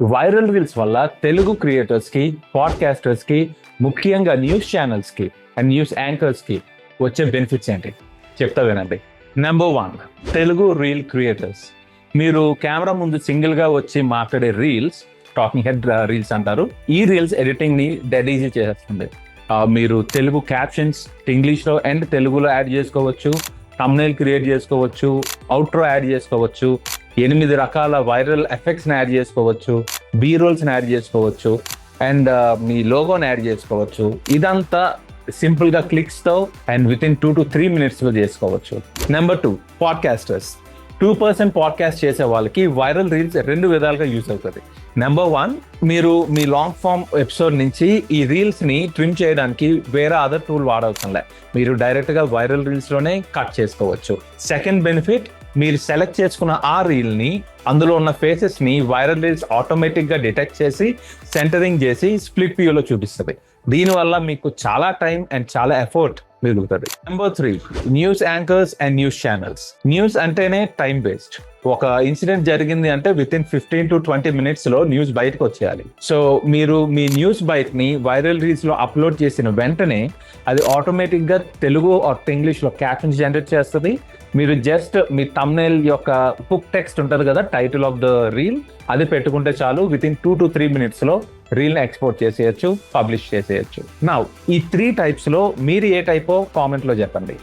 Viral reels వల్ల తెలుగు క్రియేటర్స్కి, పాడ్కాస్టర్స్కి, ముఖ్యంగా news ఛానల్స్కి and news యాంకర్స్కి వచ్చే బెనిఫిట్స్ ఏంటి చెప్తా వినండి. Number 1, Telugu reel creators. మీరు కెమెరా ముందు సింగిల్గా వచ్చి మాట్లాడే రీల్స్, టాకింగ్ హెడ్ రీల్స్ అంటారు. ఈ రీల్స్ ఎడిటింగ్ని డెడ్ ఈజీ చేస్తుంది. మీరు తెలుగు క్యాప్షన్స్ ఇంగ్లీష్లో అండ్ తెలుగులో యాడ్ చేసుకోవచ్చు, థంబ్నెయిల్ క్రియేట్ చేసుకోవచ్చు, అవుట్రో యాడ్ చేసుకోవచ్చు, 8 రకాల వైరల్ ఎఫెక్ట్స్ని యాడ్ చేసుకోవచ్చు, బీ రోల్స్ని యాడ్ చేసుకోవచ్చు అండ్ మీ లోగోని యాడ్ చేసుకోవచ్చు. ఇదంతా సింపుల్గా క్లిక్స్తో అండ్ వితిన్ 2 to 3 minutesలో చేసుకోవచ్చు. Number 2, podcasters. 2% పాడ్కాస్ట్ చేసే వాళ్ళకి వైరల్ రీల్స్ 2 విధాలుగా యూజ్ అవుతుంది. నెంబర్ 1, మీరు మీ లాంగ్ ఫామ్ ఎపిసోడ్ నుంచి ఈ రీల్స్ని ట్రిమ్ చేయడానికి వేరే అదర్ టూల్ వాడవసరంలే, మీరు డైరెక్ట్గా వైరల్ రీల్స్లోనే కట్ చేసుకోవచ్చు. సెకండ్ బెనిఫిట్, మీరు సెలెక్ట్ చేసుకున్న ఆ రీల్ని, అందులో ఉన్న ఫేసెస్ని వైరల్ రీల్స్ ఆటోమేటిక్గా డిటెక్ట్ చేసి సెంటరింగ్ చేసి స్ప్లిట్ వ్యూలో చూపిస్తుంది. దీనివల్ల మీకు చాలా టైం అండ్ చాలా ఎఫర్ట్ మిగులుతుంది. Number 3, news anchors and news channels. News అంటేనే టైం వేస్ట్. ఒక ఇన్సిడెంట్ జరిగింది అంటే వితిన్ 15 to 20 minutesలో న్యూస్ బయటకు వచ్చేయాలి. సో మీరు మీ న్యూస్ బయటని వైరల్ రీల్స్లో అప్లోడ్ చేసిన వెంటనే అది ఆటోమేటిక్గా తెలుగు ఆర్ ఇంగ్లీష్లో క్యాప్షన్స్ జనరేట్ చేస్తుంది. మీరు జస్ట్ మీ థంబ్నెయిల్ యొక్క హుక్ టెక్స్ట్ ఉంటుంది కదా, టైటిల్ ఆఫ్ ద రీల్, అది పెట్టుకుంటే చాలు, వితిన్ 2 to 3 minutesలో రీల్ని ఎక్స్పోర్ట్ చేసేయచ్చు, పబ్లిష్ చేసేయచ్చు. నౌ ఈ 3 typesలో మీరు ఏ టైపో కామెంట్లో చెప్పండి.